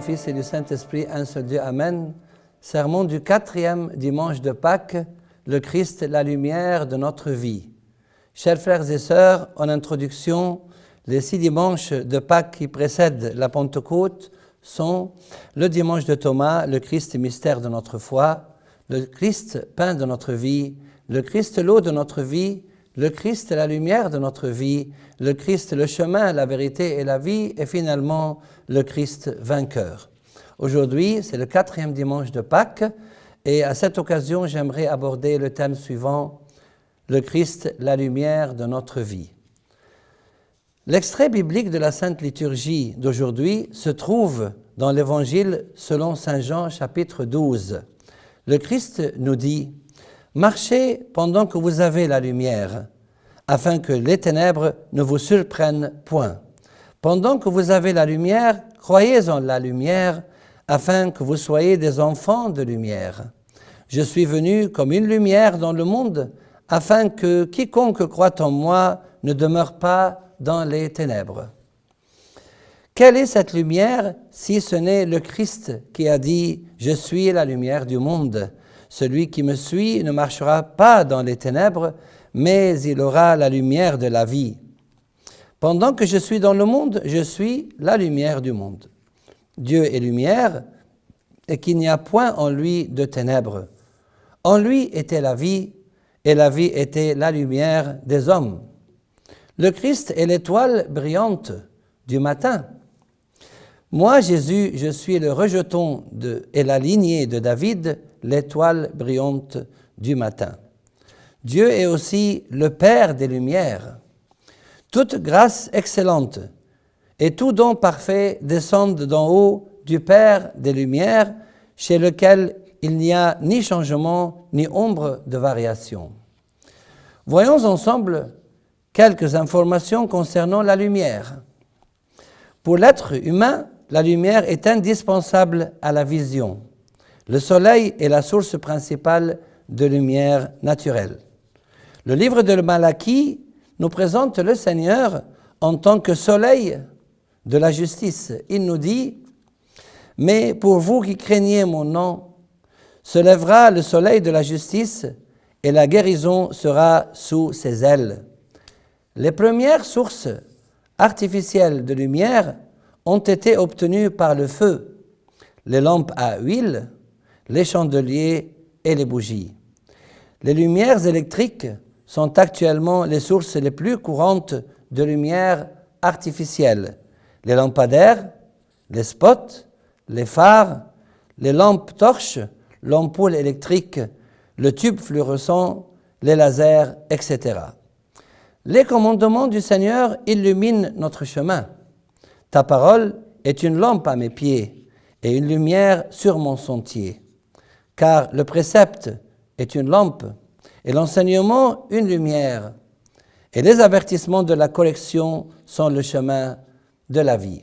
Fils et du Saint-Esprit, un seul Dieu. Amen. Sermon du 4e dimanche de Pâques, le Christ, la lumière de notre vie. Chers frères et sœurs, en introduction, les 6 dimanches de Pâques qui précèdent la Pentecôte sont le dimanche de Thomas, le Christ, mystère de notre foi, le Christ, pain de notre vie, le Christ, l'eau de notre vie, le Christ, la lumière de notre vie, le Christ, le chemin, la vérité et la vie, et finalement, le Christ vainqueur. Aujourd'hui, c'est le 4e dimanche de Pâques, et à cette occasion, j'aimerais aborder le thème suivant, le Christ, la lumière de notre vie. L'extrait biblique de la Sainte Liturgie d'aujourd'hui se trouve dans l'Évangile selon Saint Jean, chapitre 12. Le Christ nous dit « Marchez pendant que vous avez la lumière, afin que les ténèbres ne vous surprennent point. Pendant que vous avez la lumière, croyez en la lumière, afin que vous soyez des enfants de lumière. Je suis venu comme une lumière dans le monde, afin que quiconque croit en moi ne demeure pas dans les ténèbres. » Quelle est cette lumière si ce n'est le Christ qui a dit « Je suis la lumière du monde. Celui qui me suit ne marchera pas dans les ténèbres, mais il aura la lumière de la vie. Pendant que je suis dans le monde, je suis la lumière du monde. Dieu est lumière et qu'il n'y a point en lui de ténèbres. En lui était la vie, et la vie était la lumière des hommes. Le Christ est l'étoile brillante du matin. Moi, Jésus, je suis le rejeton et la lignée de David, l'étoile brillante du matin. Dieu est aussi le Père des Lumières. Toute grâce excellente et tout don parfait descendent d'en haut du Père des Lumières, chez lequel il n'y a ni changement ni ombre de variation. Voyons ensemble quelques informations concernant la lumière. Pour l'être humain, la lumière est indispensable à la vision. Le soleil est la source principale de lumière naturelle. Le livre de Malachie nous présente le Seigneur en tant que soleil de la justice. Il nous dit « Mais pour vous qui craignez mon nom, se lèvera le soleil de la justice et la guérison sera sous ses ailes. » Les premières sources artificielles de lumière ont été obtenues par le feu, les lampes à huile, les chandeliers et les bougies. Les lumières électriques sont actuellement les sources les plus courantes de lumière artificielle. Les lampadaires, les spots, les phares, les lampes torches, l'ampoule électrique, le tube fluorescent, les lasers, etc. Les commandements du Seigneur illuminent notre chemin. Ta parole est une lampe à mes pieds et une lumière sur mon sentier. Car le précepte est une lampe et l'enseignement une lumière. Et les avertissements de la correction sont le chemin de la vie.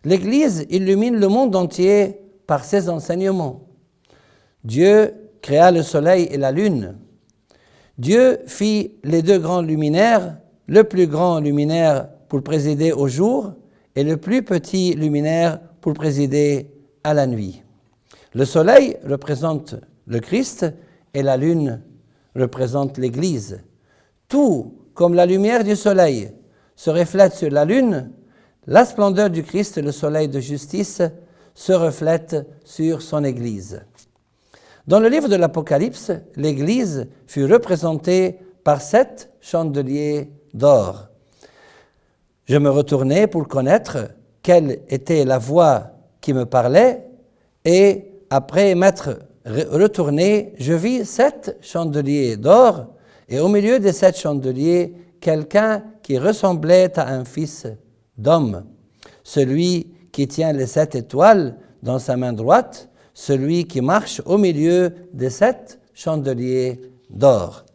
L'Église illumine le monde entier par ses enseignements. Dieu créa le soleil et la lune. Dieu fit les 2 grands luminaires, le plus grand luminaire pour présider au jour et le plus petit luminaire pour présider à la nuit. Le soleil représente le Christ et la lune représente l'Église. Tout, comme la lumière du soleil, se reflète sur la lune, la splendeur du Christ, le soleil de justice, se reflète sur son Église. Dans le livre de l'Apocalypse, l'Église fut représentée par 7 chandeliers d'or. Je me retournai pour connaître quelle était la voix qui me parlait, et après m'être retourné, je vis 7 chandeliers d'or, et au milieu des 7 chandeliers, quelqu'un qui ressemblait à un fils d'homme, celui qui tient les 7 étoiles dans sa main droite, celui qui marche au milieu des 7 chandeliers d'or.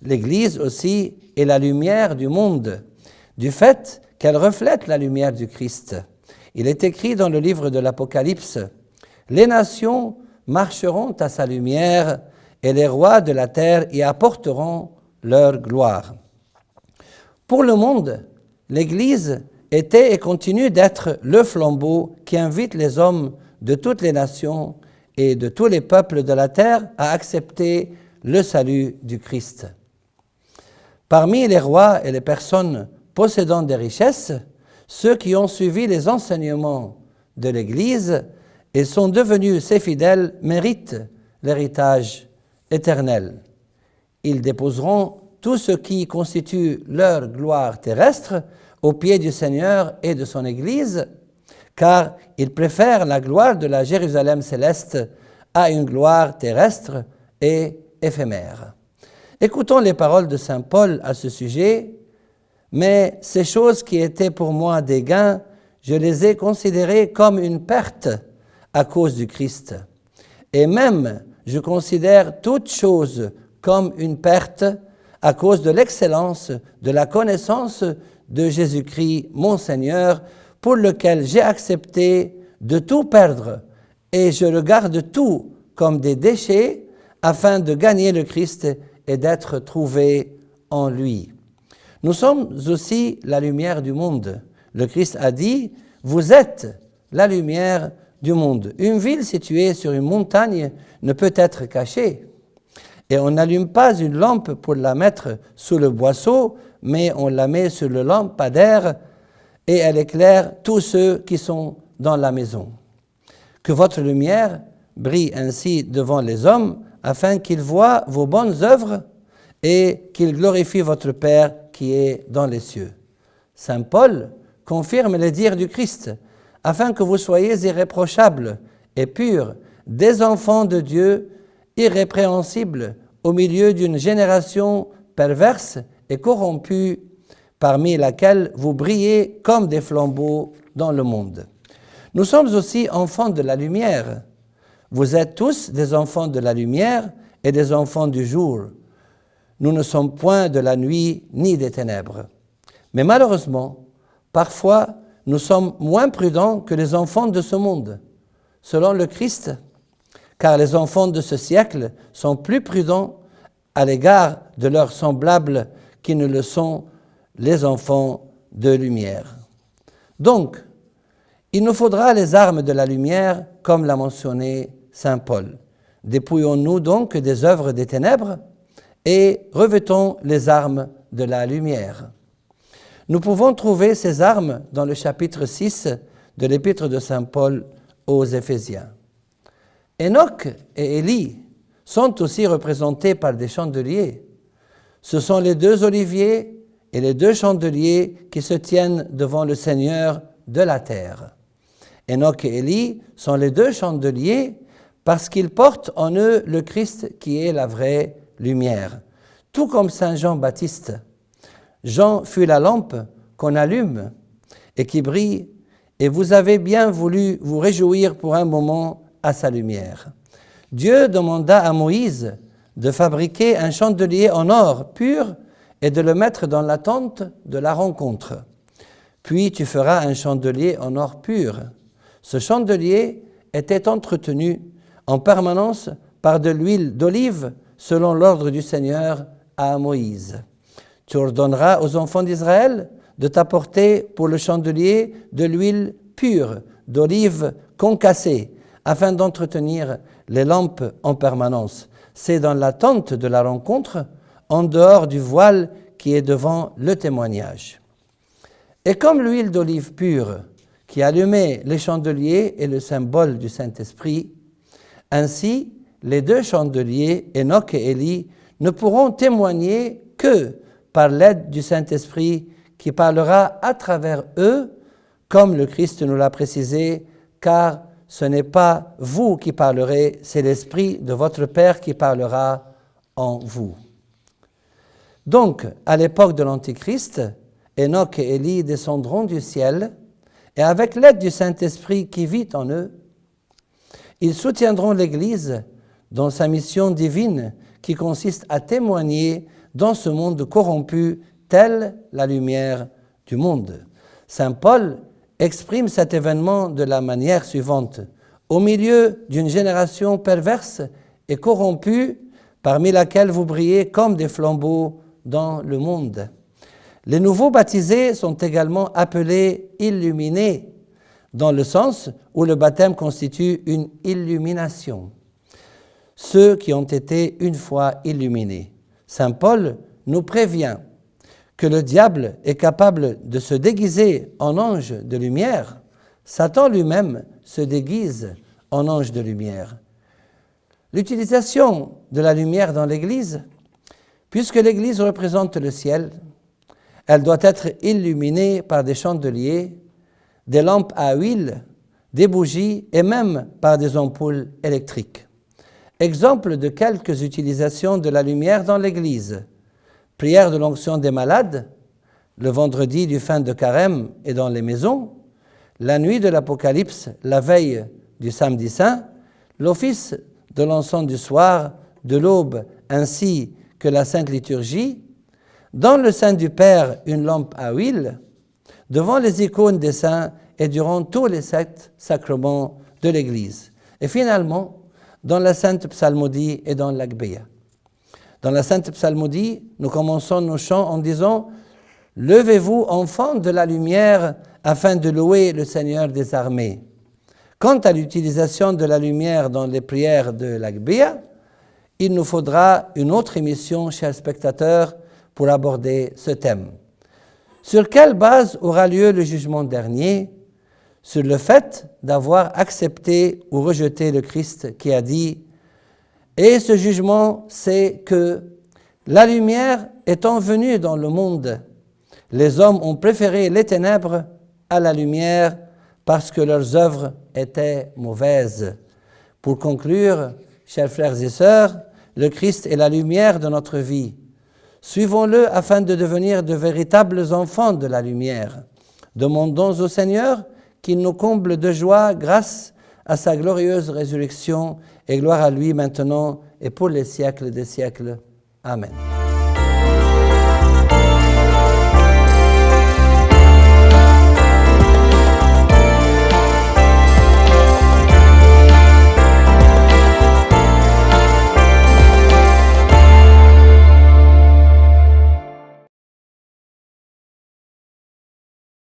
L'Église aussi est la lumière du monde, du fait qu'elle reflète la lumière du Christ. Il est écrit dans le livre de l'Apocalypse, « Les nations marcheront à sa lumière et les rois de la terre y apporteront leur gloire. » Pour le monde, l'Église était et continue d'être le flambeau qui invite les hommes de toutes les nations et de tous les peuples de la terre à accepter le salut du Christ. Parmi les rois et les personnes possédant des richesses, ceux qui ont suivi les enseignements de l'Église et sont devenus ses fidèles méritent l'héritage éternel. Ils déposeront tout ce qui constitue leur gloire terrestre aux pieds du Seigneur et de son Église, car ils préfèrent la gloire de la Jérusalem céleste à une gloire terrestre et éphémère. Écoutons les paroles de saint Paul à ce sujet. « Mais ces choses qui étaient pour moi des gains, je les ai considérées comme une perte à cause du Christ. Et même, je considère toutes choses comme une perte à cause de l'excellence de la connaissance de Jésus-Christ, mon Seigneur, pour lequel j'ai accepté de tout perdre, et je regarde tout comme des déchets, afin de gagner le Christ et d'être trouvé en lui. » Nous sommes aussi la lumière du monde. Le Christ a dit, « Vous êtes la lumière du monde. » Une ville située sur une montagne ne peut être cachée. Et on n'allume pas une lampe pour la mettre sous le boisseau, mais on la met sur le lampadaire et elle éclaire tous ceux qui sont dans la maison. Que votre lumière brille ainsi devant les hommes, afin qu'ils voient vos bonnes œuvres et qu'ils glorifient votre Père qui est dans les cieux. Saint Paul confirme les dires du Christ, afin que vous soyez irréprochables et purs, des enfants de Dieu, irrépréhensibles au milieu d'une génération perverse et corrompue, parmi laquelle vous brillez comme des flambeaux dans le monde. Nous sommes aussi enfants de la lumière. Vous êtes tous des enfants de la lumière et des enfants du jour. Nous ne sommes point de la nuit ni des ténèbres. Mais malheureusement, parfois, nous sommes moins prudents que les enfants de ce monde, selon le Christ, car les enfants de ce siècle sont plus prudents à l'égard de leurs semblables qui ne le sont les enfants de lumière. Donc, il nous faudra les armes de la lumière, comme l'a mentionné saint Paul. Dépouillons-nous donc des œuvres des ténèbres et revêtons les armes de la lumière. Nous pouvons trouver ces armes dans le chapitre 6 de l'épître de saint Paul aux Éphésiens. Enoch et Élie sont aussi représentés par des chandeliers. Ce sont les deux oliviers et les deux chandeliers qui se tiennent devant le Seigneur de la terre. Enoch et Élie sont les deux chandeliers parce qu'ils portent en eux le Christ qui est la vraie lumière. Tout comme saint Jean-Baptiste, Jean fut la lampe qu'on allume et qui brille, et vous avez bien voulu vous réjouir pour un moment à sa lumière. Dieu demanda à Moïse de fabriquer un chandelier en or pur et de le mettre dans la tente de la rencontre. Puis tu feras un chandelier en or pur. Ce chandelier était entretenu en permanence par de l'huile d'olive selon l'ordre du Seigneur à Moïse. Tu ordonneras aux enfants d'Israël de t'apporter pour le chandelier de l'huile pure, d'olive concassée, afin d'entretenir les lampes en permanence. C'est dans la tente de la rencontre, en dehors du voile qui est devant le témoignage. Et comme l'huile d'olive pure qui allumait les chandeliers est le symbole du Saint-Esprit, ainsi les deux chandeliers, Enoch et Élie, ne pourront témoigner que par l'aide du Saint-Esprit qui parlera à travers eux, comme le Christ nous l'a précisé, car ce n'est pas vous qui parlerez, c'est l'Esprit de votre Père qui parlera en vous. Donc, à l'époque de l'Antichrist, Enoch et Élie descendront du ciel et avec l'aide du Saint-Esprit qui vit en eux, ils soutiendront l'Église dans sa mission divine qui consiste à témoigner dans ce monde corrompu, telle la lumière du monde. Saint Paul exprime cet événement de la manière suivante. Au milieu d'une génération perverse et corrompue, parmi laquelle vous brillez comme des flambeaux dans le monde. Les nouveaux baptisés sont également appelés illuminés, dans le sens où le baptême constitue une illumination. Ceux qui ont été une fois illuminés. Saint Paul nous prévient que le diable est capable de se déguiser en ange de lumière. Satan lui-même se déguise en ange de lumière. L'utilisation de la lumière dans l'Église, puisque l'Église représente le ciel, elle doit être illuminée par des chandeliers, des lampes à huile, des bougies et même par des ampoules électriques. Exemple de quelques utilisations de la lumière dans l'Église. Prière de l'onction des malades, le vendredi du fin de carême et dans les maisons, la nuit de l'Apocalypse, la veille du samedi saint, l'office de l'encens du soir, de l'aube, ainsi que la Sainte Liturgie, dans le sein du Père, une lampe à huile, devant les icônes des saints et durant tous les 7 sacrements de l'Église. Et finalement, dans la Sainte Psalmodie et dans l'Agbeya. Dans la Sainte Psalmodie, nous commençons nos chants en disant « Levez-vous, enfants de la lumière, afin de louer le Seigneur des armées ». Quant à l'utilisation de la lumière dans les prières de l'Agbeya, il nous faudra une autre émission, chers spectateurs, pour aborder ce thème. Sur quelle base aura lieu le jugement dernier? Sur le fait d'avoir accepté ou rejeté le Christ qui a dit « Et ce jugement, c'est que la lumière étant venue dans le monde, les hommes ont préféré les ténèbres à la lumière parce que leurs œuvres étaient mauvaises. » Pour conclure, chers frères et sœurs, le Christ est la lumière de notre vie. Suivons-le afin de devenir de véritables enfants de la lumière. Demandons au Seigneur qu'il nous comble de joie grâce à sa glorieuse résurrection, et gloire à lui maintenant et pour les siècles des siècles. Amen.